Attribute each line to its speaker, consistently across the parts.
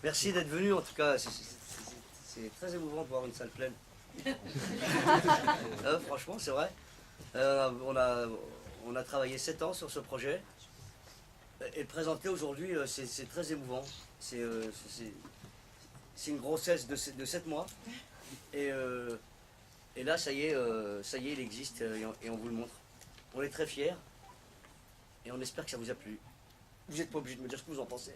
Speaker 1: Merci d'être venu, en tout cas, c'est très émouvant de voir une salle pleine. Franchement, c'est vrai. On a travaillé 7 ans sur ce projet. Et le présenter aujourd'hui, c'est très émouvant. C'est une grossesse de 7 mois. Et là, ça y est, il existe et on vous le montre. On est très fiers et on espère que ça vous a plu. Vous n'êtes pas obligé de me dire ce que vous en pensez.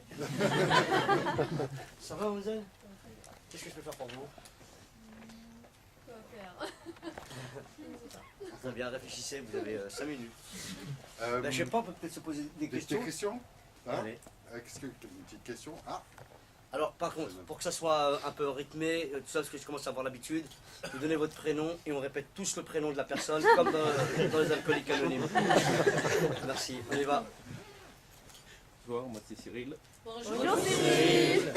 Speaker 1: Ça va, mademoiselle? Qu'est-ce que je peux faire pour vous?
Speaker 2: Quoi faire?
Speaker 1: Très bien, réfléchissez, vous avez 5 minutes. Je sais pas, on peut peut-être se poser des questions.
Speaker 3: Des questions hein?
Speaker 1: Allez.
Speaker 3: Qu'est-ce que une petite question? Ah,
Speaker 1: Alors, par contre, pour que ça soit un peu rythmé, tout ça, parce que je commence à avoir l'habitude, vous donnez votre prénom et on répète tous le prénom de la personne, comme dans les alcooliques anonymes. Merci, on y va.
Speaker 4: Bonjour, moi c'est Cyril.
Speaker 2: Bonjour Cyril.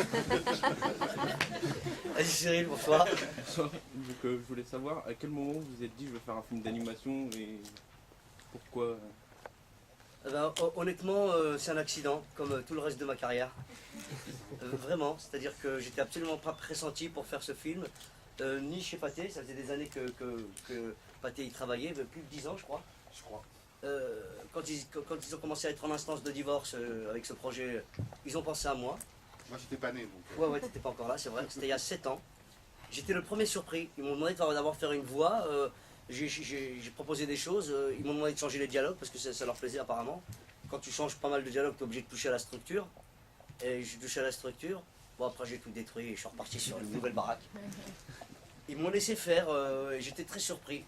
Speaker 1: Vas-y Cyril, bonsoir.
Speaker 4: Donc je voulais savoir à quel moment vous vous êtes dit je vais faire un film d'animation et pourquoi.
Speaker 1: Honnêtement, c'est un accident, comme tout le reste de ma carrière. Vraiment, c'est-à-dire que j'étais absolument pas pressenti pour faire ce film, ni chez Pathé, ça faisait des années que Pathé y travaillait, plus de 10 ans je crois. Quand ils ont commencé à être en instance de divorce avec ce projet, ils ont pensé à moi.
Speaker 3: moi j'étais pas né donc.
Speaker 1: Ouais, t'étais pas encore là, c'est vrai, c'était il y a 7 ans. J'étais le premier surpris, ils m'ont demandé d'avoir fait une voix, j'ai proposé des choses, ils m'ont demandé de changer les dialogues parce que ça leur plaisait apparemment. Quand tu changes pas mal de dialogues, tu es obligé de toucher à la structure. Et j'ai touché à la structure, bon après j'ai tout détruit et je suis reparti sur une nouvelle baraque. Ils m'ont laissé faire, et j'étais très surpris.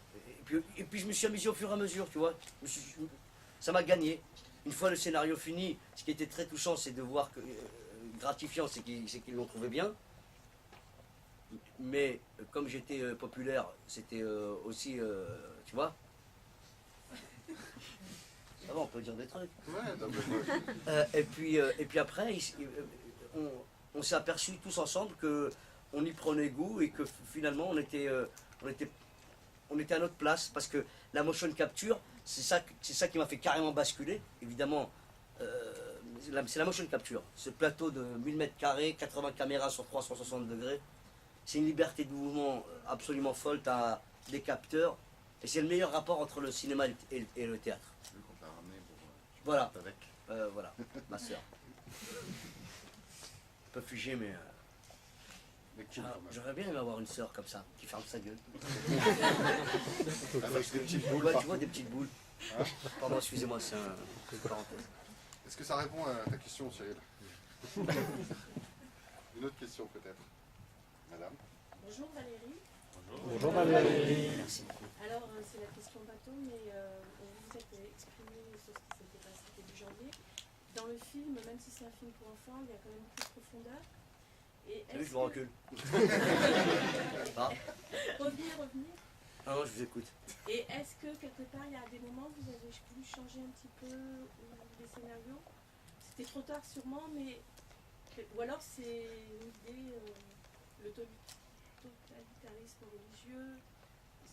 Speaker 1: Et puis je me suis amusé au fur et à mesure, tu vois. Ça m'a gagné. Une fois le scénario fini, ce qui était très touchant, c'est de voir que, gratifiant, c'est qu'ils l'ont trouvé bien. Mais comme j'étais populaire, c'était aussi, tu vois. Ça va, on peut dire des trucs.
Speaker 3: Ouais, non, mais
Speaker 1: Et puis après, on s'est aperçu tous ensemble qu'on y prenait goût et que finalement on était à notre place parce que la motion capture, c'est ça qui m'a fait carrément basculer. Évidemment, c'est la motion capture. Ce plateau de 1000 mètres carrés, 80 caméras sur 360 degrés, c'est une liberté de mouvement absolument folle. Tu as des capteurs et c'est le meilleur rapport entre le cinéma et le théâtre.
Speaker 3: vu qu'on t'a ramené pour
Speaker 1: Voilà,
Speaker 3: avec.
Speaker 1: voilà, ma soeur. Un peu fugé, mais
Speaker 3: Mais cool, quand même.
Speaker 1: j'aurais bien aimé avoir une soeur comme ça, qui ferme sa gueule.
Speaker 3: Avec des petites boules.
Speaker 1: Ouais, tu
Speaker 3: partout.
Speaker 1: vois, des petites boules.
Speaker 3: Hein?
Speaker 1: Pardon, excusez-moi, c'est une parenthèse.
Speaker 3: Est-ce que ça répond à ta question, Cyril? Une autre question peut-être. Madame.
Speaker 2: Bonjour Valérie.
Speaker 5: Bonjour Valérie.
Speaker 1: Merci beaucoup.
Speaker 2: Alors c'est la question bateau, mais vous vous êtes exprimé sur ce qui s'était passé début janvier. Dans le film, même si c'est un film pour enfants, il y a quand même beaucoup de profondeur. Et
Speaker 1: T'as vu,
Speaker 2: est-ce
Speaker 1: je me recule. Ah,
Speaker 2: revenir.
Speaker 1: ah non, je vous écoute.
Speaker 2: Et est-ce que quelque part, il y a des moments où vous avez voulu changer un petit peu les scénarios? C'était trop tard sûrement, mais ou alors c'est une idée, le totalitarisme religieux,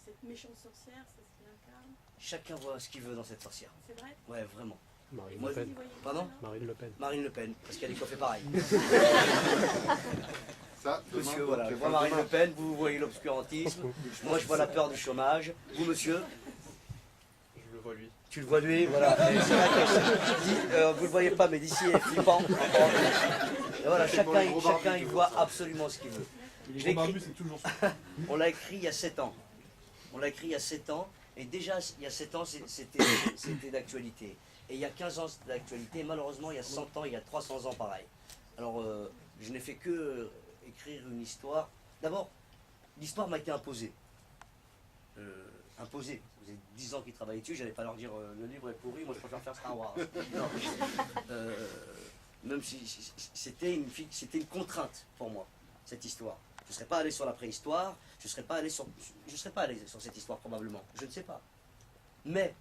Speaker 2: cette méchante sorcière, c'est ce qu'il incarne.
Speaker 1: Chacun voit ce qu'il veut dans cette sorcière.
Speaker 2: C'est vrai?
Speaker 1: Ouais, vraiment.
Speaker 5: Marine
Speaker 1: Moi,
Speaker 5: Le
Speaker 2: Vous y
Speaker 5: Pen.
Speaker 2: voyez
Speaker 1: Pardon?
Speaker 2: ça, non?
Speaker 5: Marine Le Pen.
Speaker 1: Marine Le Pen, parce qu'elle est coiffée pareil.
Speaker 3: Ça, demain,
Speaker 1: Monsieur,
Speaker 3: donc,
Speaker 1: voilà, je vois
Speaker 3: enfin,
Speaker 1: Marine
Speaker 3: demain.
Speaker 1: Le Pen, vous voyez l'obscurantisme. Moi, je vois la peur du chômage. Vous, monsieur?
Speaker 5: Je le vois lui.
Speaker 1: Tu le vois lui, voilà. Et c'est vrai que vous ne le voyez pas, mais d'ici, il est flippant. Et voilà, chacun il voit absolument ce qu'il veut. Je l'ai écrit-
Speaker 5: c'est toujours
Speaker 1: On l'a écrit il y a 7 ans. On l'a écrit il y a 7 ans. Et déjà, il y a 7 ans, c'était d'actualité. Et il y a 15 ans, c'était d'actualité. Et malheureusement, il y a 100 ans, il y a 300 ans, pareil. Alors, je n'ai fait que écrire une histoire. D'abord, l'histoire m'a été imposée. Imposée. Vous avez 10 ans qu'ils travaillent dessus, j'allais pas leur dire le livre est pourri, moi je préfère faire Star Wars. Non. Même si c'était une contrainte pour moi, cette histoire. Je ne serais pas allé sur la préhistoire, je ne serais pas allé sur cette histoire probablement, je ne sais pas. Mais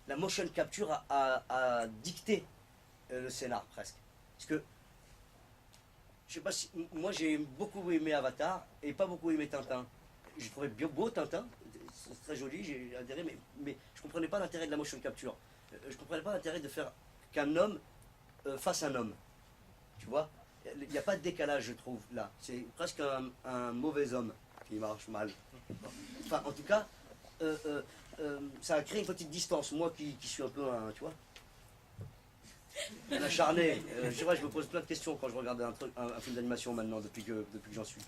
Speaker 1: la motion capture a dicté le scénar presque. Parce que, je sais pas si, moi j'ai beaucoup aimé Avatar et pas beaucoup aimé Tintin. J'ai trouvé bien beau Tintin, c'est très joli, j'ai adhéré, mais je ne comprenais pas l'intérêt de la motion capture. Je ne comprenais pas l'intérêt de faire qu'un homme fasse un homme. Tu vois? il n'y a pas de décalage, je trouve, là. C'est presque un mauvais homme qui marche mal. Enfin, en tout cas, ça a créé une petite distance. Moi qui suis un peu un, tu vois, un acharné, je sais pas, je me pose plein de questions quand je regarde un film d'animation maintenant, depuis que j'en suis.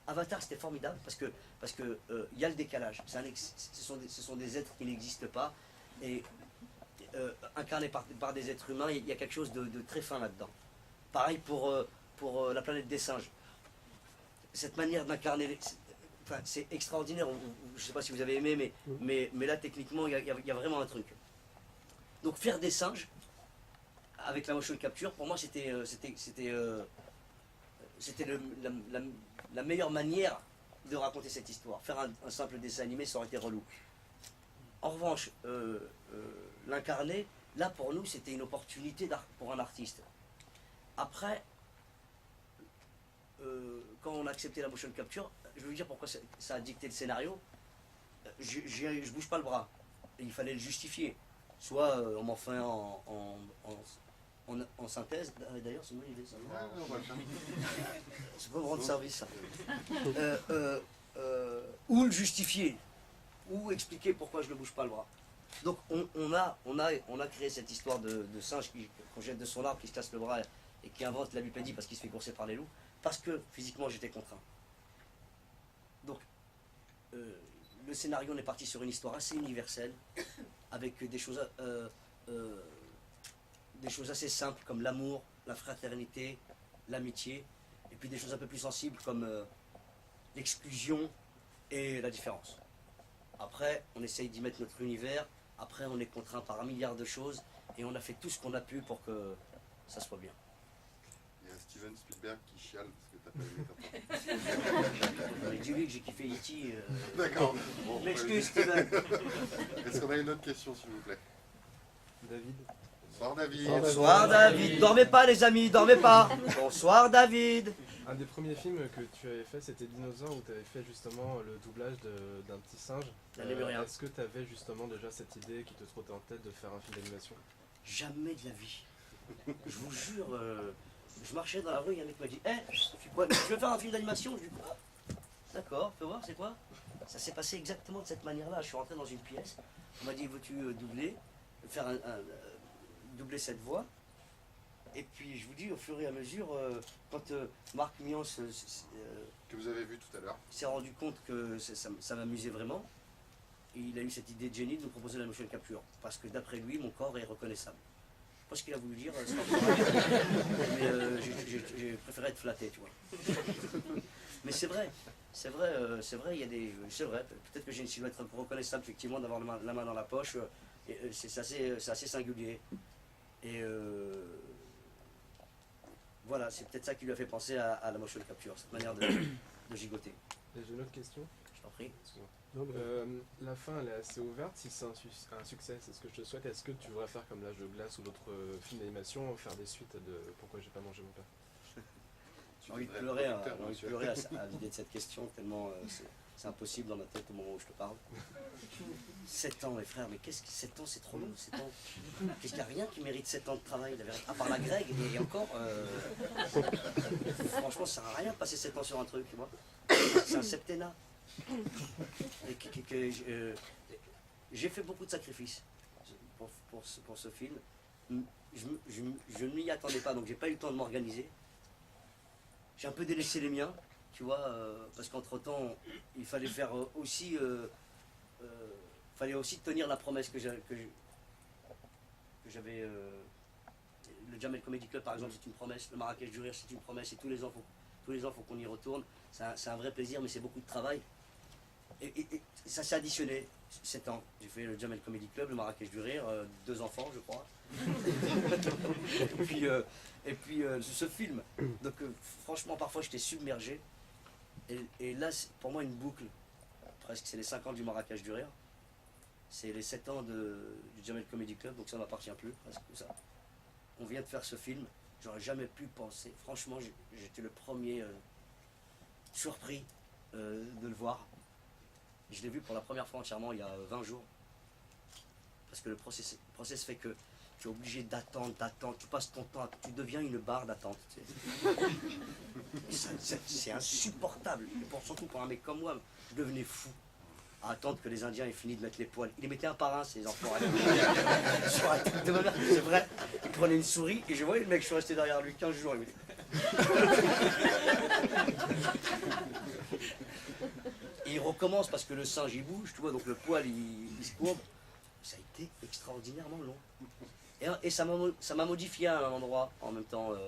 Speaker 1: Avatar, c'était formidable parce que y a le décalage. Ce sont des êtres qui n'existent pas et incarnés par des êtres humains, il y a quelque chose de très fin là-dedans. Pareil pour la planète des singes. Cette manière d'incarner, enfin, c'est extraordinaire. Je ne sais pas si vous avez aimé, mais là, techniquement, il y a vraiment un truc. Donc, faire des singes avec la motion capture, pour moi, c'était la meilleure manière de raconter cette histoire. Faire un simple dessin animé, ça aurait été relou. En revanche, l'incarner, là, pour nous, c'était une opportunité pour un artiste. Après, quand on a accepté la motion capture, je vais vous dire pourquoi ça a dicté le scénario. Je bouge pas le bras. Et il fallait le justifier. Soit on m'en fait en synthèse. D'ailleurs, c'est une bonne idée ça.
Speaker 3: Ah, non, on va le faire.
Speaker 1: C'est pas me rendre service ça. Ou le justifier. Ou expliquer pourquoi je ne bouge pas le bras. Donc on a créé cette histoire de singe qu'on jette de son arbre, qui se casse le bras et qui invente la bipédie parce qu'il se fait courser par les loups, parce que physiquement j'étais contraint. Donc le scénario, on est parti sur une histoire assez universelle, avec des choses assez simples comme l'amour, la fraternité, l'amitié, et puis des choses un peu plus sensibles comme l'exclusion et la différence. Après, on essaye d'y mettre notre univers, après on est contraint par un milliard de choses, et on a fait tout ce qu'on a pu pour que ça soit bien.
Speaker 3: Il y a Steven Spielberg qui chiale parce que t'as pas aimé ta
Speaker 1: Dis-lui que j'ai kiffé E.T.
Speaker 3: D'accord. Bon,
Speaker 1: M'excuse, Steven.
Speaker 3: Est-ce qu'on a une autre question, s'il vous plaît?
Speaker 5: David.
Speaker 3: Bonsoir, David.
Speaker 1: Bonsoir David, dormez pas les amis, dormez pas. Bonsoir David.
Speaker 5: Un des premiers films que tu avais fait, c'était Dinosaure, où tu avais fait justement le doublage d'un petit singe.
Speaker 1: La Lémurien.
Speaker 5: Est-ce que tu avais justement déjà cette idée qui te trottait en tête de faire un film d'animation?
Speaker 1: Jamais de la vie. Je vous jure, je marchais dans la rue, il y a un mec qui m'a dit tu veux faire un film d'animation? Je lui dis quoi? D'accord, fais voir, c'est quoi? Ça s'est passé exactement de cette manière-là. Je suis rentré dans une pièce, on m'a dit veux-tu doubler, faire doubler cette voix? Et puis je vous dis, au fur et à mesure, quand Marc Mion
Speaker 3: Que vous avez vu tout à l'heure.
Speaker 1: s'est rendu compte que ça m'amusait vraiment, et il a eu cette idée de génie de nous proposer la motion capture. Parce que d'après lui, mon corps est reconnaissable. Je sais pas ce qu'il a voulu dire, mais j'ai préféré être flatté, tu vois. Mais c'est vrai, il y a des. C'est vrai, peut-être que j'ai une silhouette reconnaissable, effectivement, d'avoir la main dans la poche, c'est assez singulier. Et voilà, c'est peut-être ça qui lui a fait penser à la motion capture, cette manière de gigoter.
Speaker 5: Et j'ai une autre question.
Speaker 1: Je t'en prie.
Speaker 5: Excuse-moi. La fin, elle est assez ouverte. Si c'est un succès, c'est ce que je te souhaite. Est-ce que tu voudrais faire comme L'Âge de glace ou d'autres films d'animation, faire des suites de Pourquoi j'ai pas mangé mon père?
Speaker 1: J'ai envie de pleurer, à l'idée de cette question, tellement c'est impossible dans ma tête au moment où je te parle. 7 ans, mes frères, mais qu'est-ce que 7 ans, c'est trop long, 7 ans. Qu'est-ce qu'il n'y a rien qui mérite 7 ans de travail, la vérité, à part la grecque, et encore, franchement, ça sert à rien de passer 7 ans sur un truc, tu vois. C'est un septennat. Et j'ai fait beaucoup de sacrifices pour ce film. Je ne m'y attendais pas, donc j'ai pas eu le temps de m'organiser. J'ai un peu délaissé les miens, tu vois, parce qu'entre-temps, il fallait faire aussi... fallait aussi tenir la promesse que j'avais... le Jamel Comedy Club, par exemple, c'est une promesse. Le Marrakech du Rire, c'est une promesse. Et tous les ans, faut qu'on y retourne. C'est un vrai plaisir, mais c'est beaucoup de travail. Et ça s'est additionné. 7 ans. J'ai fait le Jamel Comedy Club, le Marrakech du Rire, 2 enfants, je crois. et puis ce film. Donc franchement, parfois j'étais submergé. Et là, c'est pour moi une boucle. Presque, c'est les 5 ans du Marrakech du Rire. C'est les 7 ans du Jamel Comedy Club, donc ça ne m'appartient plus, presque ça. On vient de faire ce film, j'aurais jamais pu penser. Franchement, j'étais le premier surpris de le voir. Je l'ai vu pour la première fois entièrement il y a 20 jours. Parce que le process fait que tu es obligé d'attendre, tu passes ton temps, tu deviens une barre d'attente. C'est insupportable, et surtout pour un mec comme moi, je devenais fou à attendre que les Indiens aient fini de mettre les poils. Ils les mettaient un par un, ces enfants. Sur la tête de ma mère, c'est vrai. Ils prenaient une souris et je voyais le mec, je suis resté derrière lui 15 jours. Et il recommence parce que le singe il bouge, tu vois, donc le poil il se courbe. Ça a été extraordinairement long. Et ça m'a modifié à un endroit en même temps. Ça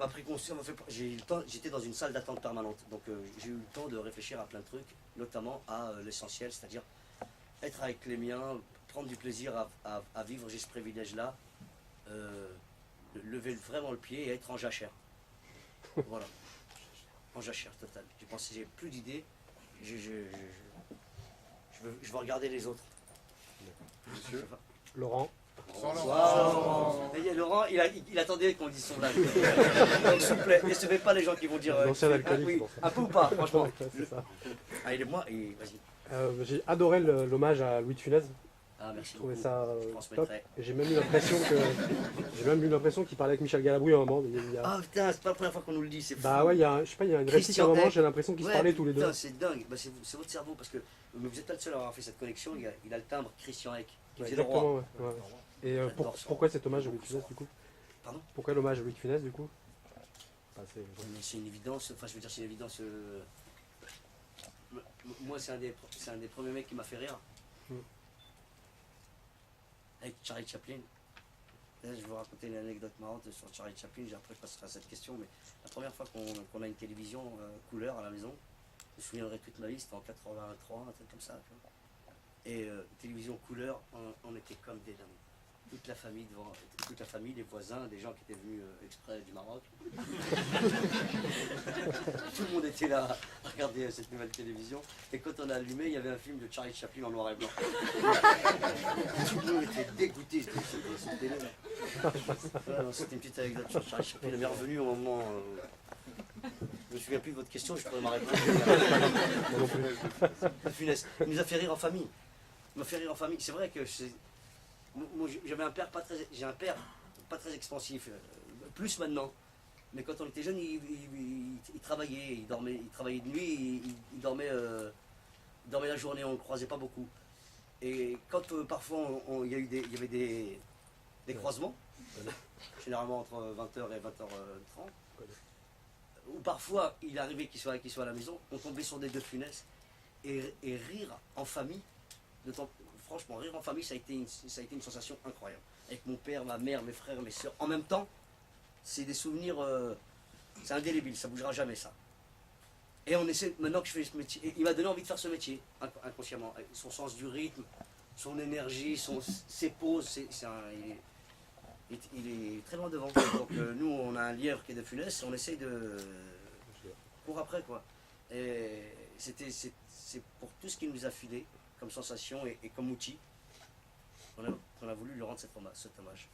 Speaker 1: m'a pris conscience. J'étais dans une salle d'attente permanente, donc j'ai eu le temps de réfléchir à plein de trucs, notamment à l'essentiel, c'est-à-dire être avec les miens, prendre du plaisir à vivre, j'ai ce privilège-là, lever vraiment le pied et être en jachère. Voilà. En jachère totale. J'ai pensé, j'ai plus d'idées. Je veux regarder les autres.
Speaker 3: Monsieur.
Speaker 6: Laurent.
Speaker 1: Wow. Laurent, il attendait qu'on dise son âge. Donc s'il vous plaît, ne laissez pas les gens qui vont dire
Speaker 6: L'ancien alcoolique,
Speaker 1: oui,
Speaker 6: pour ça.
Speaker 1: un peu ou pas, franchement.
Speaker 6: Ouais, c'est ça.
Speaker 1: Allez, moi, et vas-y.
Speaker 6: J'ai adoré l'hommage à Louis de Funès.
Speaker 1: Ah,
Speaker 6: Je
Speaker 1: merci
Speaker 6: trouvais
Speaker 1: beaucoup.
Speaker 6: ça
Speaker 1: Je
Speaker 6: top.
Speaker 1: transmettrai.
Speaker 6: Et j'ai même eu l'impression qu'il parlait avec Michel Galabru à un moment.
Speaker 1: Ah putain, c'est pas la première fois qu'on nous le dit, c'est fou.
Speaker 6: Bah ouais, je sais pas, il y a une réplique à
Speaker 1: Christian
Speaker 6: un moment,
Speaker 1: Eck.
Speaker 6: j'ai l'impression qu'ils se parlaient tous les deux.
Speaker 1: Putain, c'est dingue. Bah, c'est votre cerveau, parce que mais vous n'êtes pas le seul à avoir fait cette connexion. Il a le timbre Christian Eck, qui
Speaker 6: Ouais,
Speaker 1: faisait le roi.
Speaker 6: exactement, ouais. Et
Speaker 1: J'adore ça.
Speaker 6: pourquoi cet hommage à Louis de Funès du coup?
Speaker 1: Pardon?
Speaker 6: Pourquoi l'hommage à Louis de Funès du coup?
Speaker 1: Mais c'est une évidence, enfin je veux dire c'est une évidence. Moi c'est un des premiers mecs qui m'a fait rire.
Speaker 6: Mm.
Speaker 1: Avec Charlie Chaplin. Là, je vais vous raconter une anecdote marrante sur Charlie Chaplin, après je passerai à cette question, mais la première fois qu'on a une télévision couleur à la maison, je me souviendrai toute ma vie, c'était en 83, un truc comme ça. Tu vois. Et télévision couleur, on était comme des dingues. Toute la famille, les voisins, des gens qui étaient venus exprès du Maroc. Tout le monde était là à regarder cette nouvelle télévision. Et quand on a allumé, il y avait un film de Charlie Chaplin en noir et blanc. Tout le monde était dégoûté. C'était une petite anecdote sur Charlie Chaplin. Il m'est revenu au moment. Je me souviens plus de votre question, je pourrais m'en répondre. De Funès. Il nous a fait rire en famille. Il m'a fait rire en famille. C'est vrai que moi, j'avais j'ai un père pas très expansif, plus maintenant. Mais quand on était jeune, il travaillait, il travaillait de nuit, il dormait la journée, on ne le croisait pas beaucoup. Et quand parfois il y avait des croisements, généralement entre 20h et 20h30, ou parfois il arrivait qu'il soit à la maison, on tombait sur des De Funès et rire en famille. Franchement, rire en famille, ça a été une sensation incroyable. Avec mon père, ma mère, mes frères, mes soeurs. En même temps, c'est des souvenirs, c'est indélébile, ça ne bougera jamais ça. Et on essaie, maintenant que je fais ce métier, et il m'a donné envie de faire ce métier, inconsciemment. Avec son sens du rythme, son énergie, ses pauses, il est très loin devant. Donc nous, on a un lièvre qui est De Funès, on essaie de courir après, quoi. Et c'est pour tout ce qu'il nous a filé comme sensation et comme outil, on a voulu lui rendre cet hommage.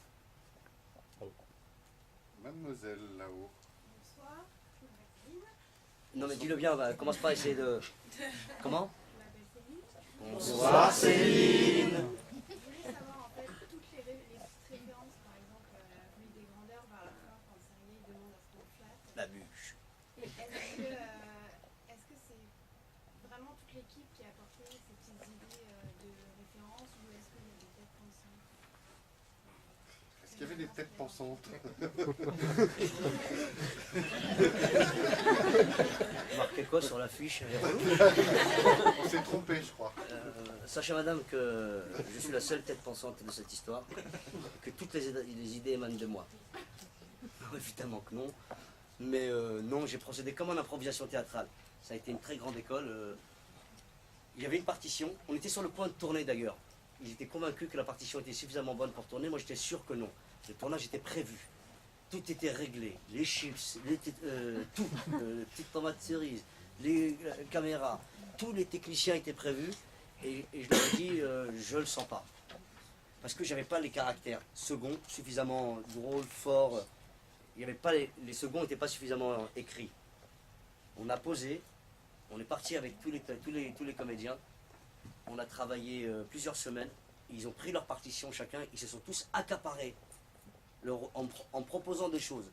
Speaker 3: Mademoiselle, là-haut.
Speaker 7: Bonsoir, je m'appelle Céline.
Speaker 1: Non mais dis-le bien, commence pas à essayer de... Comment?
Speaker 7: Je m'appelle Céline.
Speaker 1: Bonsoir Céline.
Speaker 7: Je voulais savoir en fait toutes les petites références, par exemple la rue des grandeurs vers la fin, quand Sergei demande à ce qu'on flatte.
Speaker 1: La bûche.
Speaker 7: Est-ce que c'est vraiment toute l'équipe qui a apporté ces petites idées de référence ou est-ce qu'il y a des têtes pensantes?
Speaker 3: Est-ce qu'il y avait des têtes pensantes?
Speaker 1: Marqué quoi sur l'affiche?
Speaker 3: On s'est trompé, je crois.
Speaker 1: Sachez madame que je suis la seule tête pensante de cette histoire, que toutes les idées émanent de moi. Évidemment que non, mais non, j'ai procédé comme en improvisation théâtrale. Ça a été une très grande école. Il y avait une partition, on était sur le point de tourner d'ailleurs. Ils étaient convaincus que la partition était suffisamment bonne pour tourner, moi j'étais sûr que non. Le tournage était prévu. Tout était réglé, les chips, tout, petites tomates cerises, les caméras, tous les techniciens étaient prévus et je leur ai dit je le sens pas. Parce que j'avais pas les caractères seconds suffisamment drôles, forts. Il y avait pas les seconds n'étaient pas suffisamment écrits. On a posé, on est parti avec tous les comédiens. On a travaillé plusieurs semaines ils ont pris leur partition chacun, ils se sont tous accaparés en proposant des choses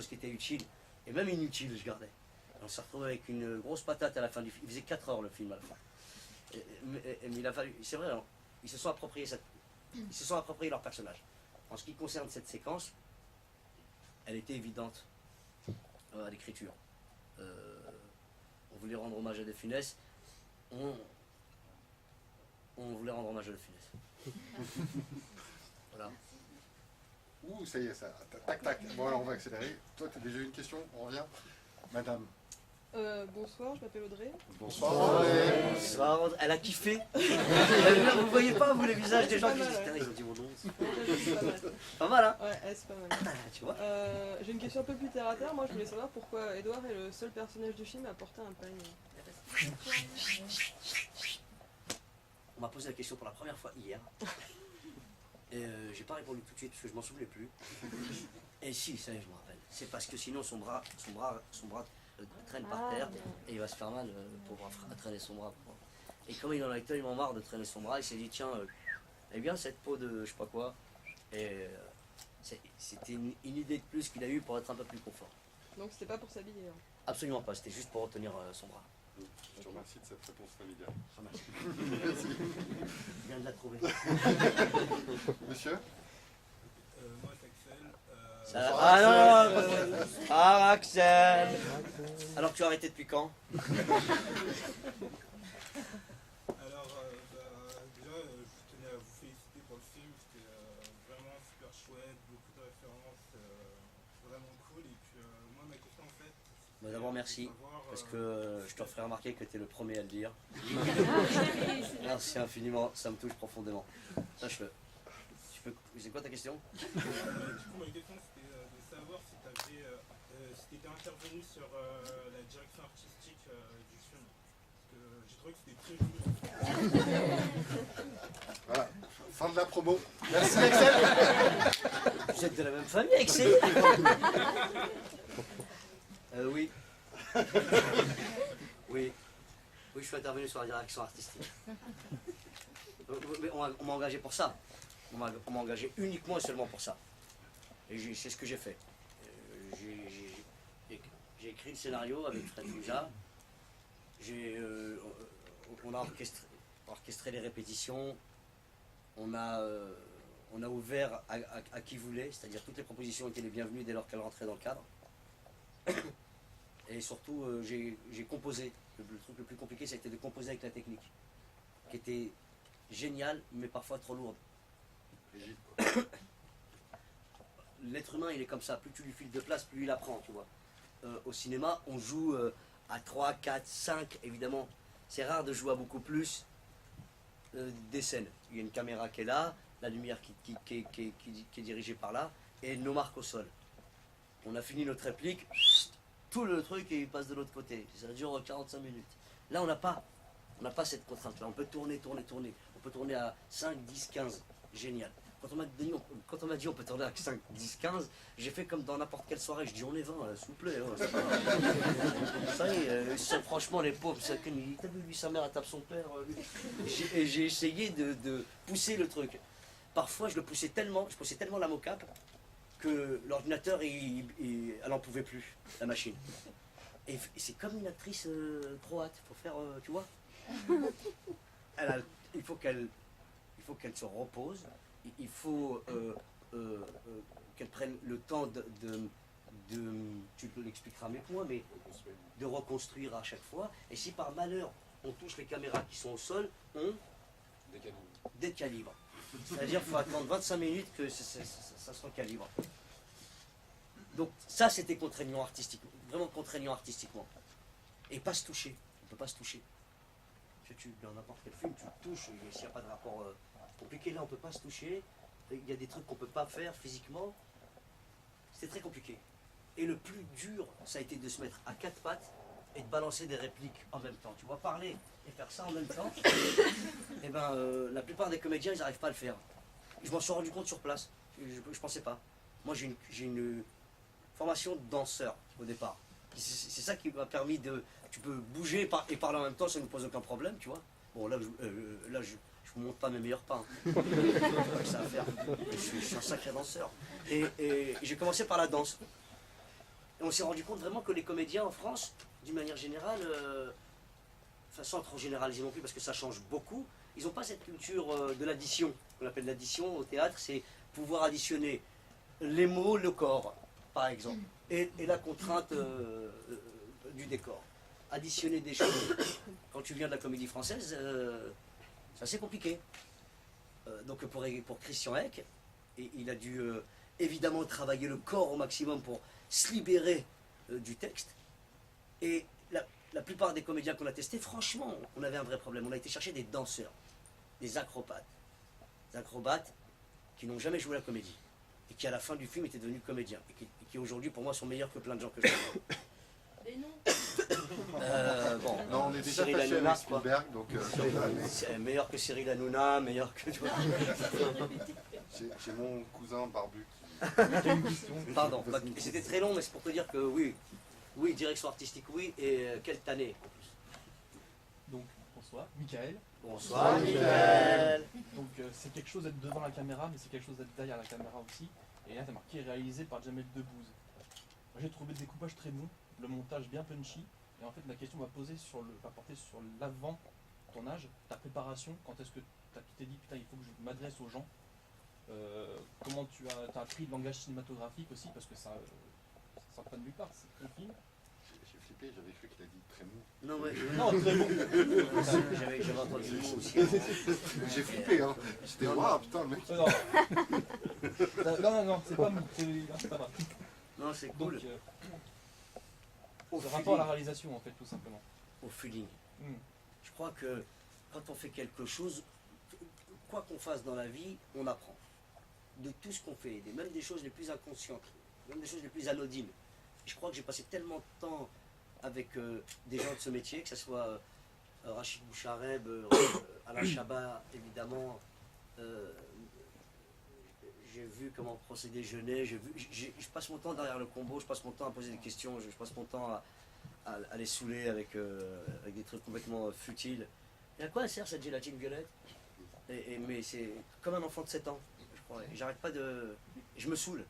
Speaker 1: qui étaient utiles et même inutiles, je gardais. On s'est retrouvé avec une grosse patate à la fin du film. Il faisait 4 heures le film à la fin. Mais il a fallu, c'est vrai, hein, ils se sont appropriés leur personnage. En ce qui concerne cette séquence, elle était évidente à l'écriture. On voulait rendre hommage à De Funès. On voulait rendre hommage à De Funès. Voilà.
Speaker 3: Ouh, ça y est, ça. Tac, tac. Bon, alors on va accélérer. Toi, tu as déjà eu une question? On revient. Madame.
Speaker 8: Bonsoir, je m'appelle Audrey.
Speaker 3: Bonsoir.
Speaker 1: Bonsoir, elle a kiffé. Vous voyez pas, vous, les visages des gens qui
Speaker 8: Pas
Speaker 1: disent,
Speaker 8: mal,
Speaker 1: putain, ils ont dit mon nom.
Speaker 8: C'est pas mal.
Speaker 1: Pas mal, hein?
Speaker 8: Ouais, c'est pas mal.
Speaker 1: Tu vois?
Speaker 8: J'ai une question un peu plus terre à terre. Moi, je voulais savoir pourquoi Edouard est le seul personnage du film à porter un pagne.
Speaker 1: On m'a posé la question pour la première fois hier. Et j'ai pas répondu tout de suite parce que je m'en souvenais plus. Et si, ça y est, je me rappelle. C'est parce que sinon son bras traîne par terre et il va se faire mal, le pauvre, à traîner son bras. Et comme il en a tellement marre de traîner son bras, il s'est dit tiens, eh bien cette peau de je sais pas quoi. Et c'était une idée de plus qu'il a eue pour être un peu plus confort.
Speaker 8: Donc c'était pas pour s'habiller. Hein.
Speaker 1: Absolument pas, c'était juste pour retenir son bras.
Speaker 3: Je te remercie de cette réponse familiale.
Speaker 1: Merci. Je viens de la trouver.
Speaker 3: Monsieur?
Speaker 9: Moi, c'est Axel.
Speaker 1: Ah non, ah Axel. Alors tu as arrêté depuis quand?
Speaker 9: Alors, déjà, je tenais à vous féliciter pour le film. C'était vraiment super chouette, beaucoup de références, vraiment cool. Et puis, moi, ma question, en fait.
Speaker 1: Bah, d'abord, merci. Parce que je te ferai remarquer que tu es le premier à le dire. Merci infiniment, ça me touche profondément. Sache-le. C'est quoi ta question?
Speaker 9: Du coup, ma question, c'était de savoir si tu étais intervenu sur la direction artistique du film. Parce que j'ai trouvé que c'était très joli.
Speaker 3: Voilà, fin de la promo. Merci Axel.
Speaker 1: Vous êtes de la même famille, Axel? Oui. Oui. Oui, je suis intervenu sur la direction artistique. Mais on m'a engagé pour ça. On m'a engagé uniquement et seulement pour ça. Et c'est ce que j'ai fait. J'ai écrit le scénario avec Fred Fusa. On a orchestré les répétitions. On a ouvert à qui voulait, c'est-à-dire toutes les propositions étaient les bienvenues dès lors qu'elles rentraient dans le cadre. Et surtout, j'ai composé. Le truc le plus compliqué, ça a été de composer avec la technique, qui était géniale, mais parfois trop lourde. L'être humain, il est comme ça. Plus tu lui files de place, plus il apprend, tu vois. Au cinéma, on joue à 3, 4, 5, évidemment. C'est rare de jouer à beaucoup plus des scènes. Il y a une caméra qui est là, la lumière qui est dirigée par là, et nos marques au sol. On a fini notre réplique, tout le truc et il passe de l'autre côté. Ça dure 45 minutes. Là, on n'a pas cette contrainte-là. On peut tourner. On peut tourner à 5, 10, 15. Génial. Quand on m'a dit on peut tourner à 5, 10, 15, j'ai fait comme dans n'importe quelle soirée. Je dis on est 20, s'il vous plaît. Hein, ça y est, franchement, les pauvres, t'as vu, lui, sa mère, elle tape son père. J'ai essayé de pousser le truc. Parfois, je poussais tellement la mocap que l'ordinateur, elle n'en pouvait plus, la machine. Et c'est comme une actrice croate, il faut faire, tu vois. Il faut qu'elle se repose, il faut qu'elle prenne le temps tu l'expliqueras mieux que moi, mais de reconstruire à chaque fois. Et si par malheur on touche les caméras qui sont au sol, on décalibre. C'est-à-dire qu'il faut attendre 25 minutes que ça se recalibre. Donc ça, c'était contraignant artistiquement, vraiment contraignant artistiquement. Et pas se toucher, on ne peut pas se toucher. Dans n'importe quel film, tu te touches, s'il n'y a pas de rapport compliqué, là on ne peut pas se toucher. Il y a des trucs qu'on ne peut pas faire physiquement. C'était très compliqué. Et le plus dur, ça a été de se mettre à 4 pattes et de balancer des répliques en même temps. Tu vois, parler et faire ça en même temps, et la plupart des comédiens, ils n'arrivent pas à le faire. Je m'en suis rendu compte sur place. Je pensais pas. Moi, j'ai une formation de danseur au départ. C'est ça qui m'a permis de... Tu peux bouger et parler en même temps, ça ne nous pose aucun problème, tu vois. Bon, là, je vous montre pas mes meilleurs pas. Hein. C'est pas que ça à faire. Je suis un sacré danseur. Et j'ai commencé par la danse. Et on s'est rendu compte vraiment que les comédiens en France, d'une manière générale, enfin sans trop généraliser non plus parce que ça change beaucoup, ils n'ont pas cette culture de l'addition. On appelle l'addition au théâtre, c'est pouvoir additionner les mots, le corps, par exemple, et la contrainte du décor. Additionner des choses, quand tu viens de la comédie française, c'est assez compliqué. Donc pour Christian Eck, il a dû évidemment travailler le corps au maximum pour se libérer du texte. Et la plupart des comédiens qu'on a testés, franchement, on avait un vrai problème. On a été chercher des danseurs, des acrobates. Des acrobates qui n'ont jamais joué la comédie. Et qui à la fin du film étaient devenus comédiens. Et qui aujourd'hui pour moi sont meilleurs que plein de gens que je connais.
Speaker 2: Mais non.
Speaker 1: Bon,
Speaker 3: Non, on est déjà
Speaker 1: Cyril
Speaker 3: fâché
Speaker 1: Hanouna,
Speaker 3: avec Spielberg, donc
Speaker 1: c'est meilleur que Cyril Hanouna, meilleur que...
Speaker 3: j'ai mon cousin barbu
Speaker 1: Pardon, c'était très long, mais c'est pour te dire que oui, direction artistique, oui, et quelle année en plus.
Speaker 10: Donc, bonsoir, Michael.
Speaker 1: Bonsoir, Michael.
Speaker 10: Donc, c'est quelque chose d'être devant la caméra, mais c'est quelque chose d'être derrière la caméra aussi. Et là, t'as marqué réalisé par Jamel Debbouze. J'ai trouvé le découpage très bon, le montage bien punchy. Et en fait, la question va porter sur l'avant tournage, ta préparation. Quand est-ce que tu t'es dit, putain, il faut que je m'adresse aux gens. Comment tu as appris le langage cinématographique aussi, parce que ça sort pas de nulle part, c'est ton film.
Speaker 3: J'ai flippé, j'avais cru qu'il a dit très mou.
Speaker 1: Non, ouais,
Speaker 10: Non, très bon.
Speaker 1: j'avais entendu le mot aussi.
Speaker 3: J'ai flippé, hein. J'étais, waouh, putain, le mec.
Speaker 10: Non, c'est pas mou, c'est pas grave.
Speaker 1: Non, c'est
Speaker 10: Donc,
Speaker 1: cool.
Speaker 10: c'est rapport à la réalisation, en fait, tout simplement.
Speaker 1: Au feeling. Je crois que quand on fait quelque chose, quoi qu'on fasse dans la vie, on apprend. De tout ce qu'on fait, même des choses les plus inconscientes, même des choses les plus anodines. Et je crois que j'ai passé tellement de temps avec des gens de ce métier, que ce soit Rachid Bouchareb, Alain Chabat, évidemment. J'ai vu comment procéder Jeunet, je passe mon temps derrière le combo, je passe mon temps à poser des questions, je passe mon temps à les saouler avec des trucs complètement futiles. Et à quoi elle sert cette gélatine violette? Mais c'est comme un enfant de 7 ans, je crois. J'arrête pas de... Je me saoule.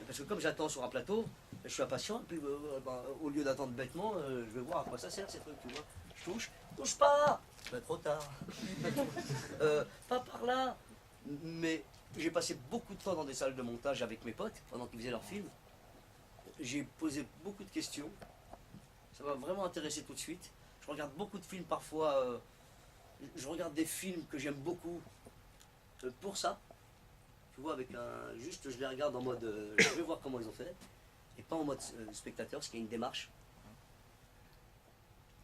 Speaker 1: Parce que comme j'attends sur un plateau, je suis impatient, et puis au lieu d'attendre bêtement, je vais voir à quoi ça sert ces trucs, tu vois. Je touche pas, trop tard. Pas par là. Mais j'ai passé beaucoup de temps dans des salles de montage avec mes potes pendant qu'ils faisaient leurs films. J'ai posé beaucoup de questions. Ça m'a vraiment intéressé tout de suite. Je regarde beaucoup de films parfois. Je regarde des films que j'aime beaucoup pour ça. Tu vois, avec juste je les regarde en mode je vais voir comment ils ont fait. Et pas en mode spectateur, parce qu'il y a une démarche.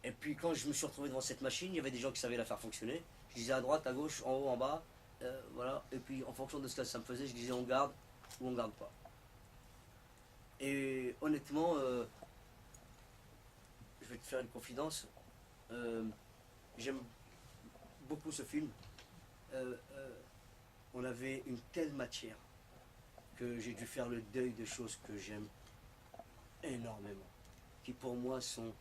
Speaker 1: Et puis quand je me suis retrouvé devant cette machine, il y avait des gens qui savaient la faire fonctionner. Je disais à droite, à gauche, en haut, en bas. Voilà. Et puis en fonction de ce que ça me faisait, je disais on garde ou on garde pas. Et honnêtement, je vais te faire une confidence. J'aime beaucoup ce film. On avait une telle matière que j'ai dû faire le deuil de choses que j'aime énormément, qui pour moi sont...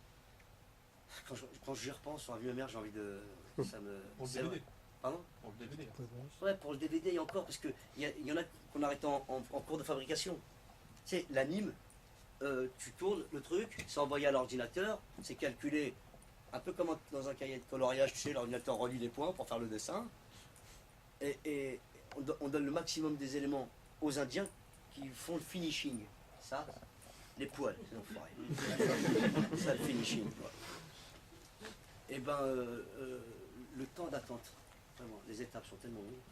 Speaker 1: Quand j'y repense sur la vie de ma mère, j'ai envie de... Ça me...
Speaker 10: Pour le DVD.
Speaker 1: Pardon?
Speaker 10: Pour le DVD.
Speaker 1: Ouais, pour le DVD et encore, parce qu'il y en a qu'on arrête en cours de fabrication. Tu sais, l'anime, tu tournes le truc, c'est envoyé à l'ordinateur, c'est calculé un peu comme dans un cahier de coloriage, tu sais, l'ordinateur relie les points pour faire le dessin. Et on donne le maximum des éléments aux Indiens qui font le finishing. Ça, les poils, c'est l'enfoiré. Ça, le finishing. Quoi. Et ben, le temps d'attente, vraiment, les étapes sont tellement longues.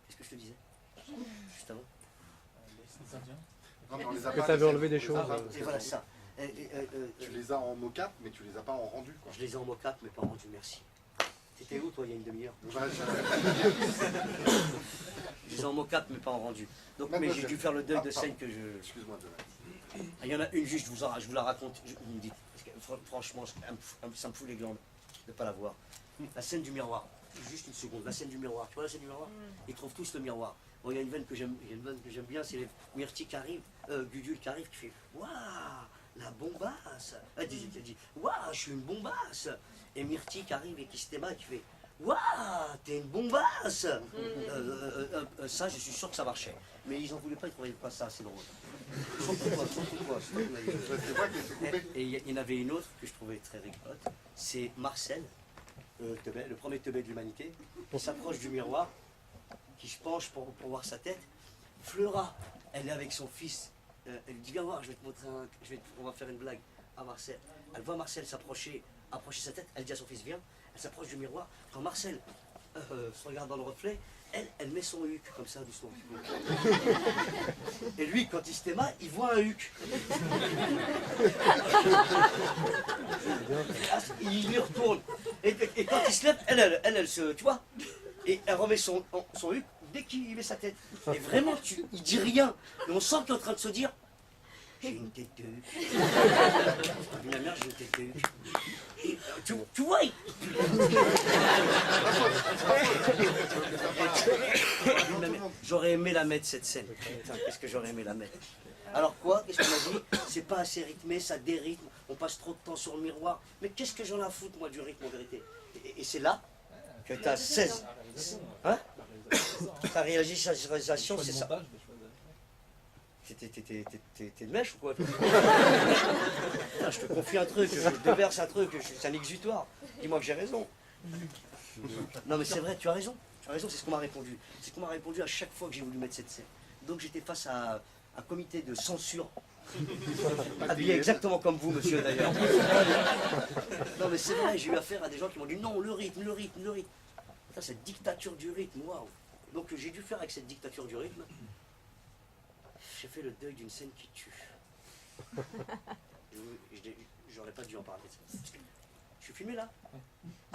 Speaker 1: Qu'est-ce que je te disais juste avant?
Speaker 10: Les Indiens.
Speaker 3: Non, mais on les a
Speaker 6: Que
Speaker 3: pas
Speaker 6: tu avais
Speaker 3: laissés.
Speaker 6: enlevé des choses.
Speaker 1: Et voilà ça.
Speaker 3: Tu les as en mocap, mais tu les as pas en rendu, quoi.
Speaker 1: Je les ai en mocap, mais pas en rendu, merci. T'étais où, toi, il y a une demi-heure?
Speaker 3: Ouais,
Speaker 1: Je les ai en mocap, mais pas en rendu. Donc,
Speaker 3: Même
Speaker 1: mais
Speaker 3: moi,
Speaker 1: j'ai
Speaker 3: je-
Speaker 1: dû faire le deuil
Speaker 3: Ah,
Speaker 1: de
Speaker 3: pardon.
Speaker 1: scène que je...
Speaker 3: Excuse-moi, Jonathan.
Speaker 1: Il y en a une juste, je vous la raconte, vous me dites, parce que franchement, ça me fout les glandes de ne pas la voir. La scène du miroir, juste une seconde, la scène du miroir, tu vois la scène du miroir? Ils trouvent tous le miroir. Bon, il y a une veine que j'aime bien, c'est les Myrtille qui arrive, Gudule qui arrive, qui fait « Waouh, la bombasse !» Elle dit « Waouh, je suis une bombasse !» Et Myrtille qui arrive et qui se débat, qui fait Waouh, t'es une bombasse. Ça, je suis sûr que ça marchait. Mais ils en voulaient pas, ils trouvaient pas ça assez drôle. Surtout toi, surtout toi.
Speaker 3: C'est moi qui ai tout coupé.
Speaker 1: Et il y en avait une autre que je trouvais très rigolote. C'est Marcel, le premier teubé de l'humanité, qui s'approche du miroir, qui se penche pour voir sa tête. Flora, elle est avec son fils. Elle dit viens voir, je vais te montrer on va faire une blague à Marcel. Elle voit Marcel approcher sa tête, elle dit à son fils viens, elle s'approche du miroir. Quand Marcel se regarde dans le reflet, elle met son huc comme ça doucement. Et lui, quand il se téma, il voit un huc. Il y retourne. Et quand il se lève, elle se, tu vois, et elle remet son huc dès qu'il met sa tête. Et vraiment, il dit rien. Mais on sent qu'il est en train de se dire j'ai une tête de huc. Ma mère, j'ai une tête de huc. Et, tu vois, j'aurais aimé la mettre cette scène. Putain, qu'est-ce que j'aurais aimé la mettre. Alors quoi? Qu'est-ce qu'on m'a dit? C'est pas assez rythmé, ça dérythme, on passe trop de temps sur le miroir. Mais qu'est-ce que j'en ai à foutre, moi, du rythme, en vérité? Et c'est là que tu as 16. Hein? Ta réalisation, c'est ça. T'es de mèche ou quoi? Putain, je te confie un truc, je te déverse un truc, c'est un exutoire. Dis-moi que j'ai raison. Non mais c'est vrai, tu as raison, c'est ce qu'on m'a répondu. C'est ce qu'on m'a répondu à chaque fois que j'ai voulu mettre cette scène. Donc j'étais face à un comité de censure, habillé exactement comme vous, monsieur, d'ailleurs. Non mais c'est vrai, j'ai eu affaire à des gens qui m'ont dit non, le rythme. Putain, cette dictature du rythme, waouh. Donc j'ai dû faire avec cette dictature du rythme. J'ai fait le deuil d'une scène qui tue. J'aurais pas dû en parler. Je suis filmé là?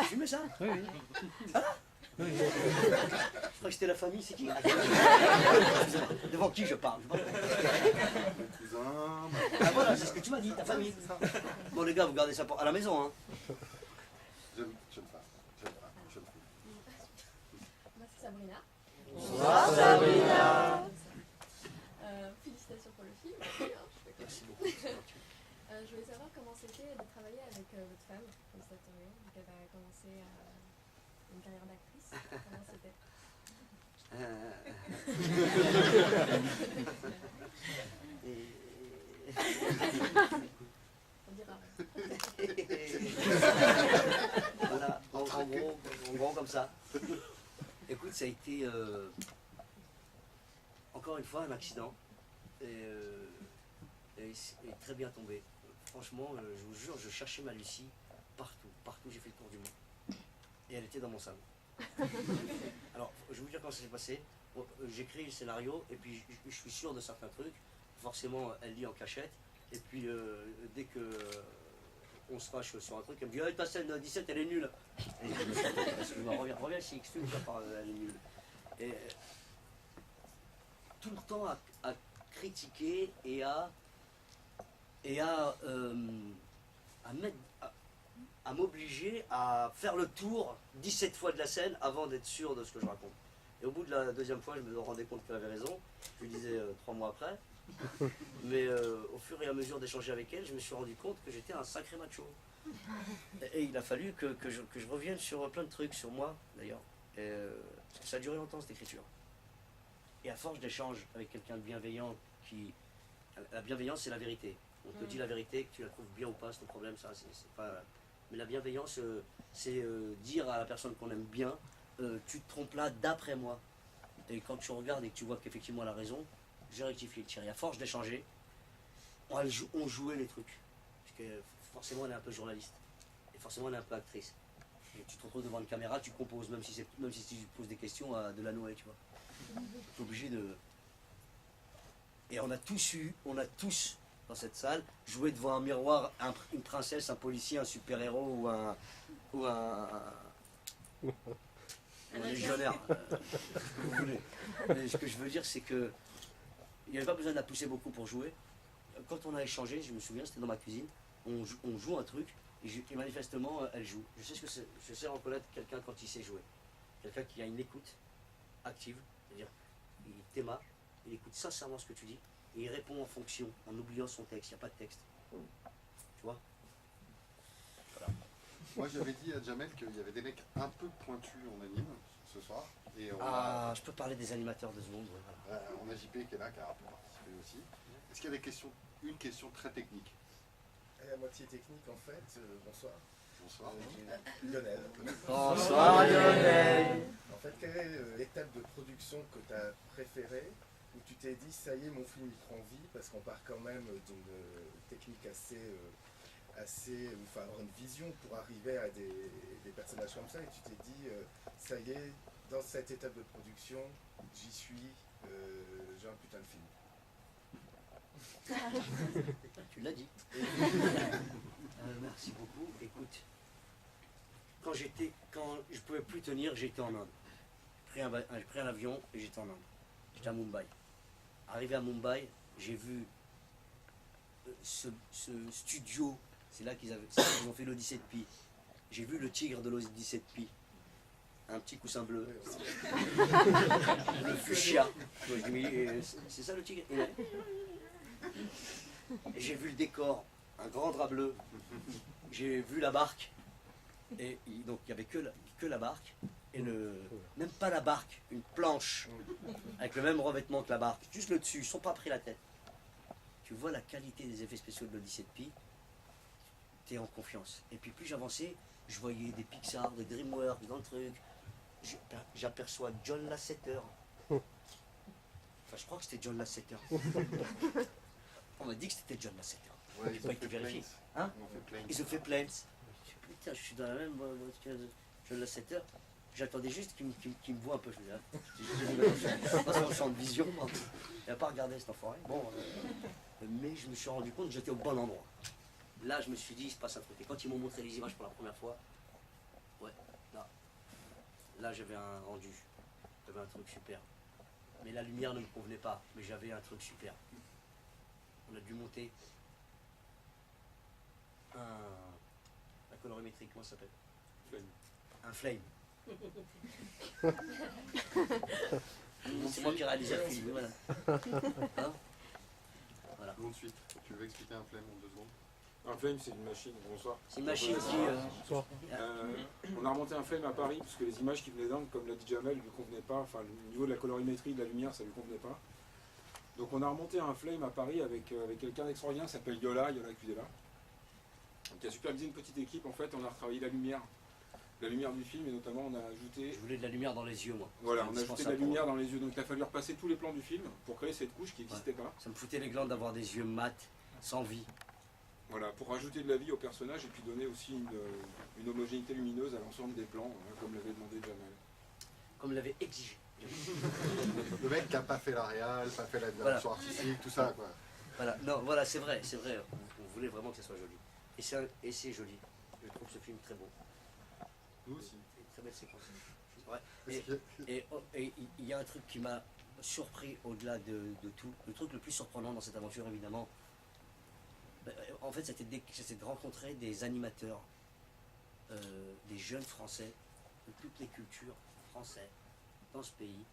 Speaker 1: Tu filmé ça?
Speaker 6: Oui.
Speaker 1: Ah oui. Je crois que c'était la famille, c'est qui? Devant qui je parle?
Speaker 3: Le cousin.
Speaker 1: Ah voilà, c'est ce que tu m'as dit, ta famille. Bon les gars, vous gardez ça à la maison, hein?
Speaker 3: J'aime pas.
Speaker 7: Moi c'est Sabrina.
Speaker 1: Bonsoir Sabrina.
Speaker 7: Félicitations pour le film.
Speaker 1: Merci beaucoup.
Speaker 7: Je voulais savoir comment c'était de travailler avec votre femme, Constatorion, vu qu'elle a commencé une carrière d'actrice. Comment c'était? On dira.
Speaker 1: Voilà, en gros comme ça. Écoute, ça a été encore une fois un accident et très bien tombé. Franchement, je vous jure, je cherchais ma Lucie partout, j'ai fait le tour du monde. Et elle était dans mon salon. Alors, je vais vous dire comment ça s'est passé. J'écris le scénario et puis je suis sûr de certains trucs. Forcément, elle lit en cachette. Et puis, dès que on se fâche sur un truc, elle me dit hey, ta scène 17, elle est nulle. Et je me reviens ici, excuse, elle est nulle. Et tout le temps à critiquer et à m'obliger à faire le tour 17 fois de la scène avant d'être sûr de ce que je raconte. Et au bout de la deuxième fois, je me rendais compte qu'elle avait raison. Je lui disais 3 mois après. Mais au fur et à mesure d'échanger avec elle, je me suis rendu compte que j'étais un sacré macho. Et il a fallu que je revienne sur plein de trucs, sur moi d'ailleurs. Parce que ça a duré longtemps cette écriture. Et à force d'échanges avec quelqu'un de bienveillant, la bienveillance c'est la vérité. On te dit la vérité, que tu la trouves bien ou pas, c'est ton problème, ça c'est pas. Mais la bienveillance, c'est dire à la personne qu'on aime bien, tu te trompes là d'après moi. Et quand tu regardes et que tu vois qu'effectivement elle a raison, j'ai rectifié le tir. Et à force d'échanger, on jouait les trucs. Parce que forcément elle est un peu journaliste. Et forcément elle est un peu actrice. Et tu te retrouves devant une caméra, tu composes, même si tu poses des questions à de la Noé, tu vois. Tu es obligé de. Et on a tous dans cette salle, joué devant un miroir, une princesse, un policier, un super-héros ou un légionnaire. Ce que vous voulez. Mais ce que je veux dire, c'est que il n'y avait pas besoin de la pousser beaucoup pour jouer. Quand on a échangé, je me souviens, c'était dans ma cuisine, on joue un truc, et manifestement, elle joue. Je sais reconnaître quelqu'un quand il sait jouer. Quelqu'un qui a une écoute active, c'est-à-dire, il t'aima, il écoute sincèrement ce que tu dis, et il répond en fonction, en oubliant son texte, il n'y a pas de texte. Tu vois? Voilà.
Speaker 3: Moi j'avais dit à Jamel qu'il y avait des mecs un peu pointus en anime ce soir. Et
Speaker 1: Ah, je peux parler des animateurs 2 secondes. Voilà.
Speaker 3: on a JP qui est là, qui a un peu participé aussi. Est-ce qu'il y a une question très technique?
Speaker 11: À moitié technique en fait, bonsoir.
Speaker 3: Bonsoir.
Speaker 11: Lionel.
Speaker 1: Bonsoir Lionel.
Speaker 11: En fait, quelle est l'étape de production que tu as préférée, où tu t'es dit ça y est, mon film il prend vie, parce qu'on part quand même d'une technique assez il faut avoir une vision pour arriver à des personnages comme ça, et tu t'es dit ça y est, dans cette étape de production, j'y suis, j'ai un putain de film.
Speaker 1: Tu l'as dit. Merci beaucoup. Écoute, quand je pouvais plus tenir, j'étais en Inde. J'ai pris un avion et j'étais en Inde. J'étais à Mumbai. Arrivé à Mumbai, j'ai vu ce studio. C'est là qu'ils ont fait l'Odyssée de Pi. J'ai vu le tigre de l'Odyssée de Pi. Un petit coussin bleu. Le fuchsia. C'est ça le tigre? Et j'ai vu le décor, un grand drap bleu. J'ai vu la barque. Et donc il n'y avait que la barque. Et même pas la barque, une planche. Avec le même revêtement que la barque. Juste le dessus, ils ne sont pas pris la tête. Tu vois la qualité des effets spéciaux de l'Odyssée de Pi. Tu es en confiance. Et puis plus j'avançais, je voyais des Pixar, des DreamWorks dans le truc. J'aperçois John Lasseter. Enfin, je crois que c'était John Lasseter. On m'a dit que c'était John Lasseter.
Speaker 3: Ouais,
Speaker 1: J'ai pas été vérifié. Hein? Ils ont fait Planes. Putain, je suis dans la même voiture de John Lasseter. J'attendais juste qu'il me voit un peu. Je me disais, pas sur le champ de vision. Il n'a pas regardé cet enfoiré. Bon, mais je me suis rendu compte que j'étais au bon endroit. Là, je me suis dit, il se passe un truc. Et quand ils m'ont montré les images pour la première fois, ouais, là j'avais un rendu. J'avais un truc super. Mais la lumière ne me convenait pas. Mais j'avais un truc super. On a dû monter la colorimétrie, comment ça s'appelle? Un flame. C'est moi qui ai réalisé le film, voilà. Hein? Voilà.
Speaker 3: Ensuite, tu veux expliquer un flame en 2 secondes?
Speaker 12: Un flame, c'est une machine. Bonsoir.
Speaker 1: C'est une machine qui.
Speaker 12: On a remonté un flame à Paris parce que les images qui venaient d'Inde, comme l'a dit Jamel, ne lui convenaient pas. Enfin, le niveau de la colorimétrie, de la lumière, ça ne lui convenait pas. Donc on a remonté un flame à Paris avec quelqu'un d'extraordinaire qui s'appelle Yola Kudela, qui a supervisé une petite équipe. En fait, on a retravaillé la lumière du film, et notamment on a ajouté...
Speaker 1: Je voulais de la lumière dans les yeux, moi.
Speaker 12: Voilà, on a ajouté de la lumière dans les yeux. Donc il a fallu repasser tous les plans du film pour créer cette couche qui n'existait pas.
Speaker 1: Ça me foutait les glandes d'avoir des yeux mat, sans vie.
Speaker 12: Voilà, pour rajouter de la vie au personnage et puis donner aussi une homogénéité lumineuse à l'ensemble des plans, comme l'avait demandé Jamel.
Speaker 1: Comme l'avait exigé.
Speaker 3: Le mec qui n'a pas fait la réal, pas fait la direction artistique, tout ça, quoi.
Speaker 1: Voilà, non, voilà, c'est vrai. On voulait vraiment que ça soit joli. Et c'est joli. Je trouve ce film très beau.
Speaker 3: Nous aussi.
Speaker 1: Une très belle séquence. Ouais. Et il y a un truc qui m'a surpris au-delà de tout. Le truc le plus surprenant dans cette aventure, évidemment, en fait, c'était de rencontrer des animateurs, des jeunes Français, de toutes les cultures françaises, dans ce pays,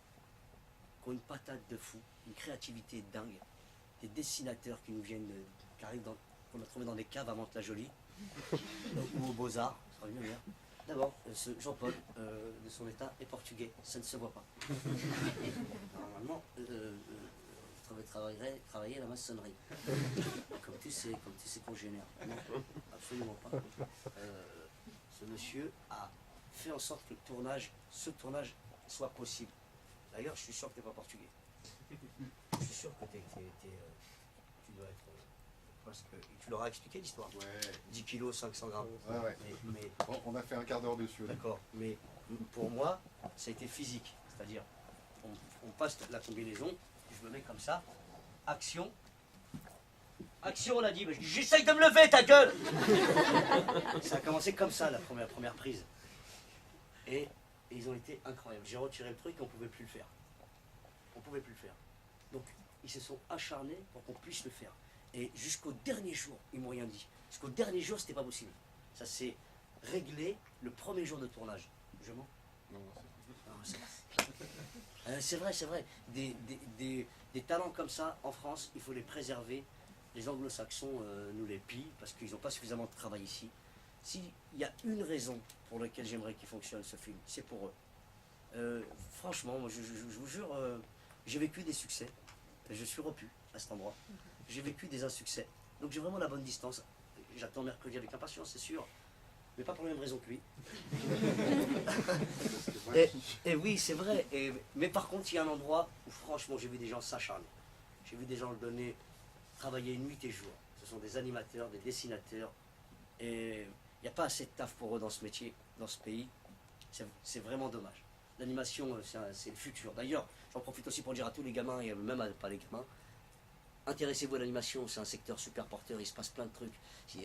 Speaker 1: qui ont une patate de fou, une créativité dingue, des dessinateurs qui nous viennent, qu'on a trouvé dans des caves à Mantes-la-Jolie, ou aux Beaux-Arts, D'abord, ce Jean-Paul, de son état, est portugais, ça ne se voit pas. Normalement, travailler à la maçonnerie, comme tu sais congénères. Non, absolument pas. Ce monsieur a fait en sorte que ce tournage soit possible. D'ailleurs, je suis sûr que tu n'es pas portugais. Je suis sûr que tu dois être... parce que tu leur as expliqué l'histoire.
Speaker 3: Ouais.
Speaker 1: 10 kilos, 500 grammes.
Speaker 3: Ouais.
Speaker 1: Mais
Speaker 3: on a fait un quart d'heure dessus.
Speaker 1: D'accord, mais pour moi, ça a été physique. C'est-à-dire, on passe la combinaison, je me mets comme ça, action. Action, on a dit, j'essaye de me lever, ta gueule. Ça a commencé comme ça, la première prise. Et ils ont été incroyables. J'ai retiré le truc et on ne pouvait plus le faire. On ne pouvait plus le faire. Donc, ils se sont acharnés pour qu'on puisse le faire. Et jusqu'au dernier jour, ils m'ont rien dit. Jusqu'au dernier jour, c'était pas possible. Ça s'est réglé le premier jour de tournage. Je mens?
Speaker 3: Non,
Speaker 1: c'est vrai. C'est vrai. Des talents comme ça, en France, il faut les préserver. Les anglo-saxons nous les pillent parce qu'ils n'ont pas suffisamment de travail ici. s'il y a une raison pour laquelle j'aimerais qu'il fonctionne ce film, c'est pour eux. Franchement, moi, je vous jure, j'ai vécu des succès. Je suis repu à cet endroit. J'ai vécu des insuccès. Donc j'ai vraiment la bonne distance. J'attends mercredi avec impatience, c'est sûr. Mais pas pour la même raison que lui. et oui, c'est vrai. Mais par contre, il y a un endroit où franchement, j'ai vu des gens s'acharner. J'ai vu des gens le donner, travailler nuit et jour. Ce sont des animateurs, des dessinateurs. Et il n'y a pas assez de taf pour eux dans ce métier, dans ce pays. C'est vraiment dommage. L'animation, c'est le futur. D'ailleurs, j'en profite aussi pour dire à tous les gamins, et même pas les gamins, intéressez-vous à l'animation, c'est un secteur super porteur, il se passe plein de trucs.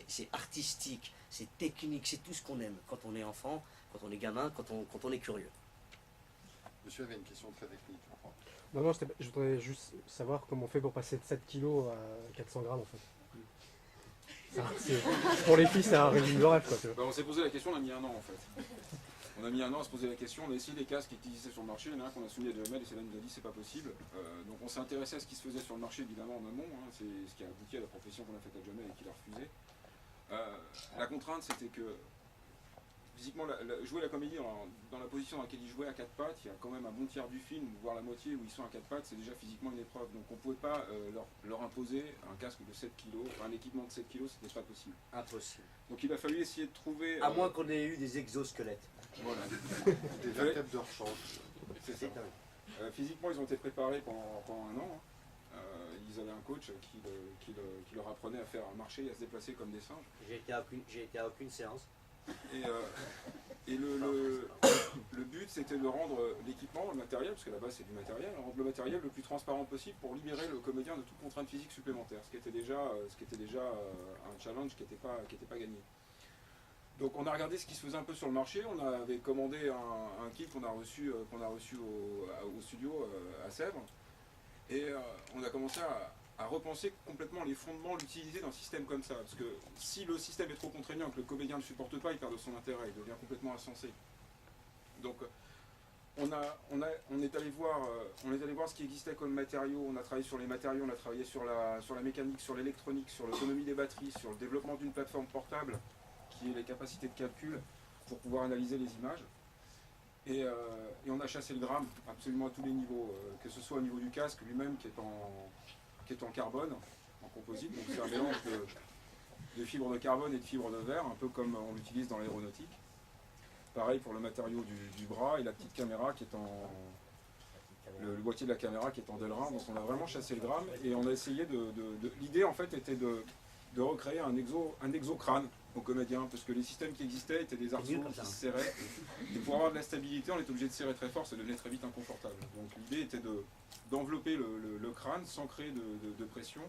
Speaker 1: C'est artistique, c'est technique, c'est tout ce qu'on aime quand on est enfant, quand on est gamin, quand on est curieux.
Speaker 3: Monsieur avait une question très technique, je crois.
Speaker 6: Non, je voudrais juste savoir comment on fait pour passer de 7 kilos à 400 grammes en fait. Pour les filles, c'est un régime de rêve quoi. Tu vois.
Speaker 12: Bah, on s'est posé la question, on a mis un an en fait. On a mis un an à se poser la question, on a essayé des casques qui existaient sur le marché, il y en a un qu'on a soumis à Jamel et Céline nous a dit c'est pas possible. Donc on s'est intéressé à ce qui se faisait sur le marché évidemment en amont, hein, c'est ce qui a abouti à la proposition qu'on a faite à Jamel et qu'il a refusé. La contrainte c'était que physiquement jouer la comédie dans la position dans laquelle ils jouaient à quatre pattes, il y a quand même un bon tiers du film, voire la moitié où ils sont à quatre pattes, c'est déjà physiquement une épreuve. Donc on ne pouvait pas leur imposer un casque de 7 kg, enfin un équipement de 7 kg, c'était pas possible.
Speaker 1: Impossible.
Speaker 12: Donc il a fallu essayer de trouver...
Speaker 1: À moins qu'on ait eu des exosquelettes.
Speaker 12: Voilà.
Speaker 3: Des vertèbres de rechange.
Speaker 12: C'est ça. Physiquement, ils ont été préparés pendant un an. Ils avaient un coach qui leur apprenait à faire marcher et à se déplacer comme des singes.
Speaker 1: J'ai été à aucune séance.
Speaker 12: Et le but, c'était de rendre l'équipement, le matériel, parce que là-bas c'est du matériel, rendre le matériel le plus transparent possible pour libérer le comédien de toute contrainte physique supplémentaire, ce qui était déjà un challenge qui n'était pas gagné. Donc on a regardé ce qui se faisait un peu sur le marché, on avait commandé un kit qu'on a reçu au studio à Sèvres, et on a commencé à repenser complètement les fondements, l'utilité d'un système comme ça. Parce que si le système est trop contraignant et que le comédien ne supporte pas, il perd de son intérêt, il devient complètement insensé. Donc on est allé voir ce qui existait comme matériaux, on a travaillé sur les matériaux, on a travaillé sur la mécanique, sur l'électronique, sur l'autonomie des batteries, sur le développement d'une plateforme portable qui ait les capacités de calcul pour pouvoir analyser les images. Et on a chassé le gramme absolument à tous les niveaux, que ce soit au niveau du casque lui-même qui est en carbone, en composite, donc c'est un mélange de fibres de carbone et de fibres de verre, un peu comme on l'utilise dans l'aéronautique. Pareil pour le matériau du bras et la petite caméra qui est le boîtier de la caméra qui est en Delrin, donc on a vraiment chassé le gramme et on a essayé l'idée en fait était de recréer un exocrâne aux comédiens, parce que les systèmes qui existaient étaient des arceaux qui se serraient, et pour avoir de la stabilité, on était obligé de serrer très fort, ça devenait très vite inconfortable. Donc l'idée était d'envelopper le crâne sans créer de pression,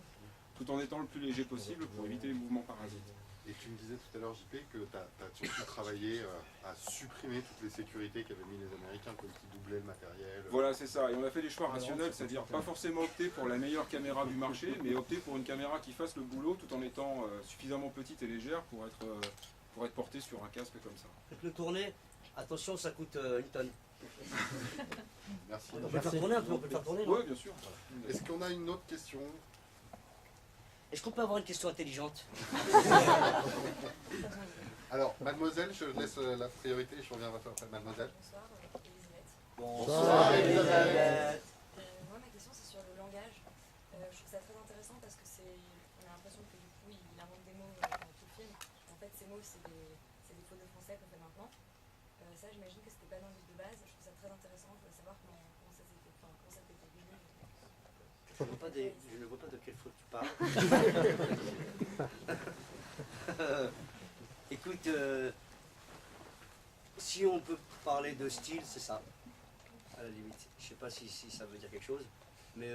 Speaker 12: tout en étant le plus léger possible pour éviter les mouvements parasites.
Speaker 3: Et tu me disais tout à l'heure, JP, que tu as surtout travaillé à supprimer toutes les sécurités qu'avaient mis les Américains, comme qui doublaient le matériel.
Speaker 12: Voilà, c'est ça. Et on a fait des choix rationnels, c'est-à-dire pas forcément opter pour la meilleure caméra du marché, mais opter pour une caméra qui fasse le boulot tout en étant suffisamment petite et légère pour être portée sur un casque comme ça.
Speaker 1: Faites-le tourner. Attention, ça coûte une tonne.
Speaker 3: Merci.
Speaker 1: On peut le faire tourner un peu, on peut le faire tourner, non ?
Speaker 12: Oui, bien sûr.
Speaker 3: Est-ce qu'on a une autre question ?
Speaker 1: Est-ce qu'on peut avoir une question intelligente ?
Speaker 3: Alors, mademoiselle, je laisse la priorité, je reviens vers toi après. Mademoiselle.
Speaker 7: Bonsoir, Elisabeth.
Speaker 1: Bonsoir, Elisabeth.
Speaker 7: Moi, ma question, c'est sur le langage. Je trouve ça très intéressant parce que on a l'impression que du coup, il invente des mots dans tout le film. En fait, ces mots, c'est des fautes de français qu'on fait maintenant. Ça, j'imagine que c'était pas dans le livre de base. Je trouve ça très intéressant. Je voulais savoir comment ça s'était venu.
Speaker 1: Je ne vois pas de quelle faute tu parles. Écoute, si on peut parler de style, c'est ça, à la limite. Je sais pas si ça veut dire quelque chose, mais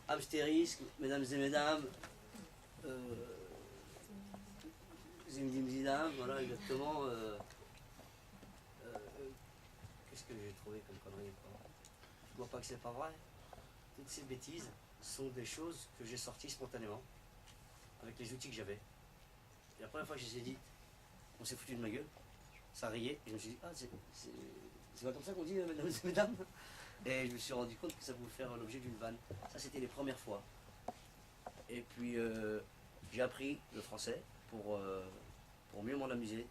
Speaker 1: Astérisque, mesdames et mesdames, Zimzimzidam, voilà exactement. Qu'est-ce que j'ai trouvé comme connerie ? Je vois pas que c'est pas vrai. Toutes ces bêtises sont des choses que j'ai sorties spontanément, avec les outils que j'avais. Et la première fois que je les ai dit, on s'est foutu de ma gueule, ça riait, et je me suis dit, ah, c'est pas comme ça qu'on dit, mesdames et mesdames. Et je me suis rendu compte que ça pouvait faire l'objet d'une vanne. Ça, c'était les premières fois. Et puis, j'ai appris le français pour pour mieux m'en amuser,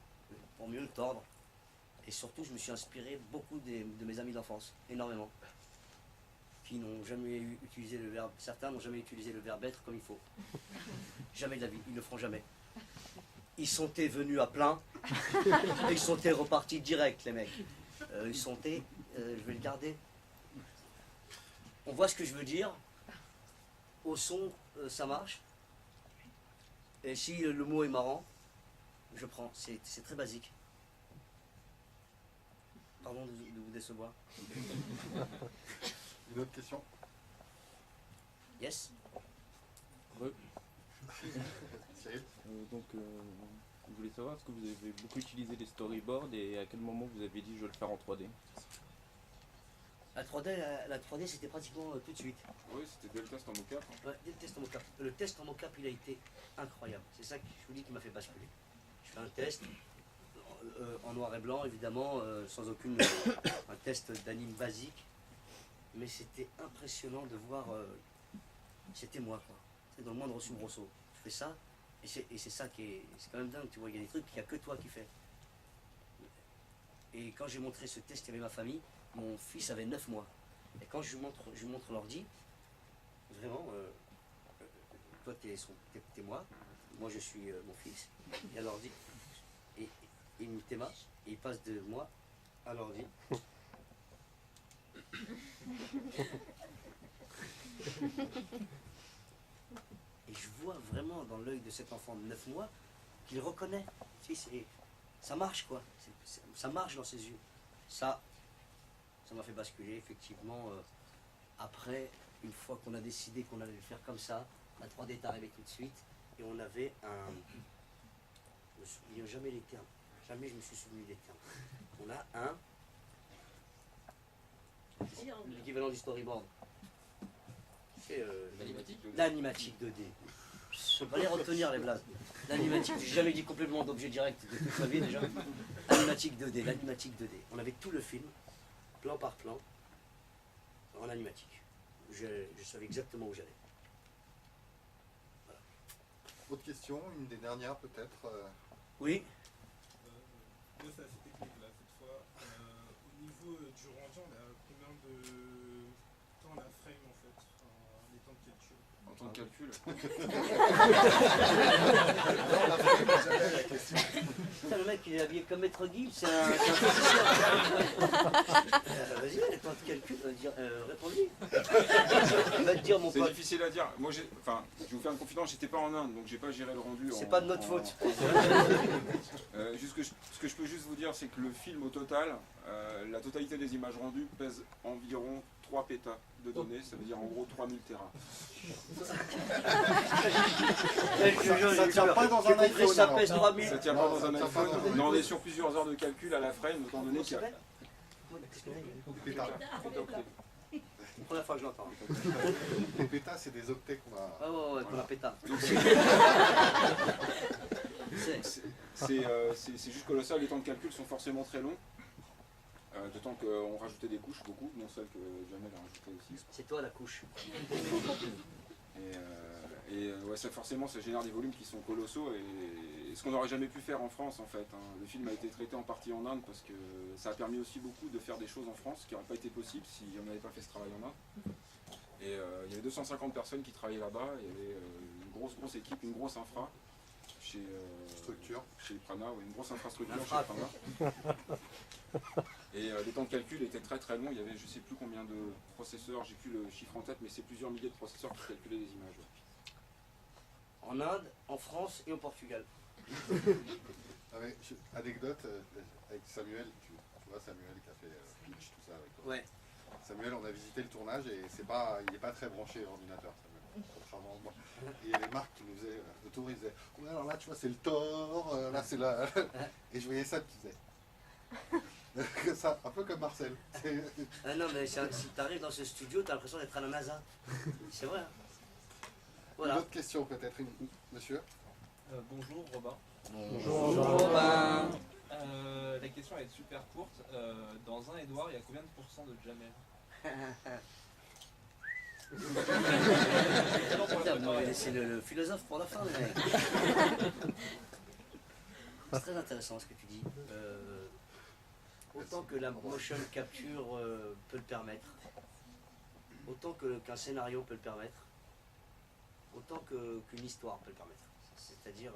Speaker 1: pour mieux le tordre. Et surtout, je me suis inspiré beaucoup de mes amis d'enfance, énormément, qui n'ont jamais utilisé le verbe, certains n'ont jamais utilisé le verbe être comme il faut. Jamais de la vie, ils ne le feront jamais. Ils sont venus à plein, et ils sont repartis direct, les mecs. Ils sont je vais le garder. On voit ce que je veux dire. Au son, ça marche. Et si le mot est marrant, je prends. C'est très basique. Pardon de vous décevoir.
Speaker 3: Une autre question?
Speaker 1: Yes.
Speaker 3: Cyril?
Speaker 4: Donc, je voulais savoir, est-ce que vous avez beaucoup utilisé les storyboards et à quel moment vous avez dit je vais le faire en 3D?
Speaker 1: La 3D c'était pratiquement tout de suite.
Speaker 12: Oui, c'était dès le test en mocap.
Speaker 1: Ouais, dès le test en mocap. Le test en mocap, il a été incroyable. C'est ça que je vous dis qui m'a fait basculer. Je fais un test en noir et blanc, évidemment, sans aucune. Un test d'anime basique. Mais c'était impressionnant de voir. C'était moi, quoi. C'est dans le moindre soubresaut. Je fais ça, et c'est ça qui est. C'est quand même dingue, tu vois, il y a des trucs qu'il n'y a que toi qui fais. Et quand j'ai montré ce test, il y avait ma famille. Mon fils avait 9 mois. Et quand je lui montre l'ordi, vraiment, toi t'es moi je suis mon fils, il y a l'ordi, et il me téma, et il passe de moi à l'ordi. Et je vois vraiment dans l'œil de cet enfant de 9 mois qu'il reconnaît. Ça marche, quoi. Ça marche dans ses yeux. Ça m'a fait basculer, effectivement. Après, une fois qu'on a décidé qu'on allait le faire comme ça, la 3D est arrivée tout de suite, et on avait un... Je me souviens jamais les termes. Jamais je me suis souvenu des termes. On a un... L'équivalent du storyboard. C'est l'animatique 2D. Je ne peux pas les retenir, les blagues. L'animatique, j'ai jamais dit complètement d'objet direct de toute ma vie déjà. L'animatique 2D, l'animatique 2D. On avait tout le film, plan par plan, en animatique. Je savais exactement où j'allais. Voilà.
Speaker 3: Autre question, une des dernières peut-être.
Speaker 1: Oui.
Speaker 9: Moi, c'est assez technique là cette fois. Au niveau du rendu, on a combien de temps la frame en fait, les temps de calcul?
Speaker 12: En temps de calcul.
Speaker 3: Non, la frame, jamais la question.
Speaker 1: Putain, le mec il est habillé comme Maître Gibbs, c'est un physicien. Vas-y, les temps de calcul, réponds-lui. Il va te dire mon
Speaker 12: C'est
Speaker 1: pote.
Speaker 12: difficile à dire. Moi, je vais vous faire une confidence, j'étais pas en Inde, donc j'ai pas géré le rendu.
Speaker 1: C'est pas de notre faute.
Speaker 12: Ce que je peux juste vous dire, c'est que le film au total, la totalité des images rendues pèse environ 3 pétas de données, ça veut dire en gros 3000 terras.
Speaker 3: Ça tient pas dans un iPhone.
Speaker 1: Ça pèse 3000.
Speaker 12: Ça tient pas dans un iPhone, mais on est sur plusieurs heures de calcul à la frame, étant donné qu'il y a...
Speaker 3: Des pétas.
Speaker 1: Première fois que je l'entends.
Speaker 3: Des pétas, c'est des octets qu'on a.
Speaker 1: Ah ouais, qu'on a péta.
Speaker 12: C'est juste colossal, les temps de calcul sont forcément très longs. D'autant qu'on rajoutait des couches, beaucoup, non celles que Jamel a rajoutées aussi.
Speaker 1: C'est toi la couche.
Speaker 12: Ouais, forcément, ça génère des volumes qui sont colossaux et ce qu'on n'aurait jamais pu faire en France en fait. Le film a été traité en partie en Inde parce que ça a permis aussi beaucoup de faire des choses en France qui n'auraient pas été possibles si on n'avait pas fait ce travail en Inde. Et il y avait 250 personnes qui travaillaient là-bas, il y avait une grosse équipe, une grosse infra chez Prana, ouais, une grosse infrastructure chez Prana. Et les temps de calcul étaient très très longs, il y avait je sais plus combien de processeurs, j'ai plus le chiffre en tête, mais c'est plusieurs milliers de processeurs qui calculaient les images.
Speaker 1: En Inde, en France et au Portugal.
Speaker 3: Anecdote avec Samuel, tu vois Samuel qui a fait Pitch, tout ça avec toi.
Speaker 1: Ouais.
Speaker 3: Samuel, on a visité le tournage et il n'est pas très branché l'ordinateur, Samuel, contrairement à moi. Et il y avait Marc qui nous faisait le tour, il disait ouais, alors là tu vois c'est le Thor, là c'est la. Et je voyais ça qui faisait. Ça, un peu comme Marcel.
Speaker 1: Ah non, mais si t'arrives dans ce studio, t'as l'impression d'être à la NASA. C'est vrai. Hein. Voilà.
Speaker 3: Une autre question peut-être, monsieur.
Speaker 10: Bonjour Robin.
Speaker 1: Bonjour Robin.
Speaker 10: La question est super courte. Dans un Edouard, il y a combien de pourcents de Jamel?
Speaker 1: Putain, vous m'avez laissé le philosophe pour la fin, les mecs. C'est très intéressant ce que tu dis. Autant que la motion capture peut le permettre, autant qu'un scénario peut le permettre, autant qu'une histoire peut le permettre. C'est-à-dire,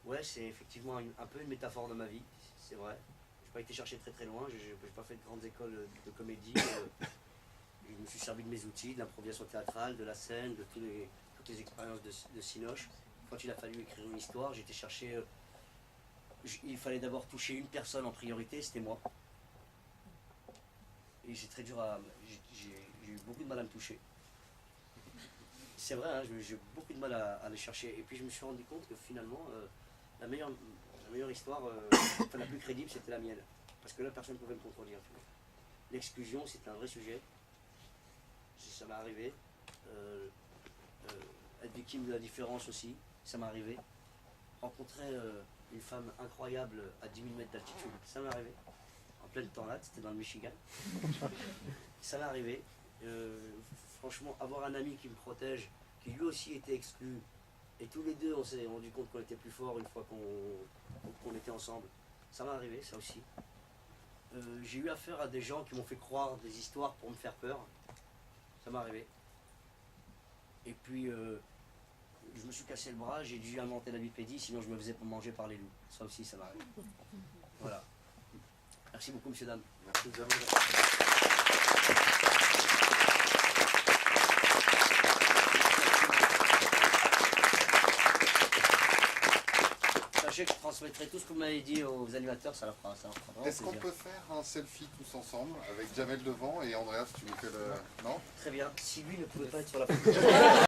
Speaker 1: ouais, c'est effectivement un peu une métaphore de ma vie, c'est vrai. Je n'ai pas été chercher très très loin, je n'ai pas fait de grandes écoles de comédie. Je me suis servi de mes outils, de l'improvisation théâtrale, de la scène, de toutes les expériences de Cinoche. Quand il a fallu écrire une histoire, j'ai été chercher... il fallait d'abord toucher une personne en priorité, c'était moi. Et j'ai très dur à... J'ai eu beaucoup de mal à me toucher. C'est vrai, hein, j'ai eu beaucoup de mal à aller chercher. Et puis je me suis rendu compte que finalement, la meilleure histoire, enfin, la plus crédible, c'était la mienne. Parce que là, personne ne pouvait me contredire. L'exclusion, c'était un vrai sujet. Ça m'est arrivé. Être victime de la différence aussi, ça m'est arrivé. Rencontrer une femme incroyable à 10 000 mètres d'altitude, ça m'est arrivé. En pleine tornade, c'était dans le Michigan. Ça m'est arrivé. Franchement, avoir un ami qui me protège, qui lui aussi était exclu, et tous les deux on s'est rendu compte qu'on était plus forts une fois qu'on était ensemble. Ça m'est arrivé, ça aussi. J'ai eu affaire à des gens qui m'ont fait croire des histoires pour me faire peur. Ça m'est arrivé. Et puis, je me suis cassé le bras, j'ai dû inventer la bipédie, sinon je me faisais manger par les loups. Ça aussi, ça m'arrive. Voilà. Merci beaucoup, messieurs, dames.
Speaker 3: Merci, Jamel.
Speaker 1: Sachez que je transmettrai tout ce que vous m'avez dit aux animateurs, ça leur fera vraiment
Speaker 3: Est-ce qu'on
Speaker 1: plaisir.
Speaker 3: peut faire un selfie tous ensemble avec Jamel devant et Andreas, tu nous fais le... Non?
Speaker 1: Très bien. Si lui ne pouvait pas être sur la photo.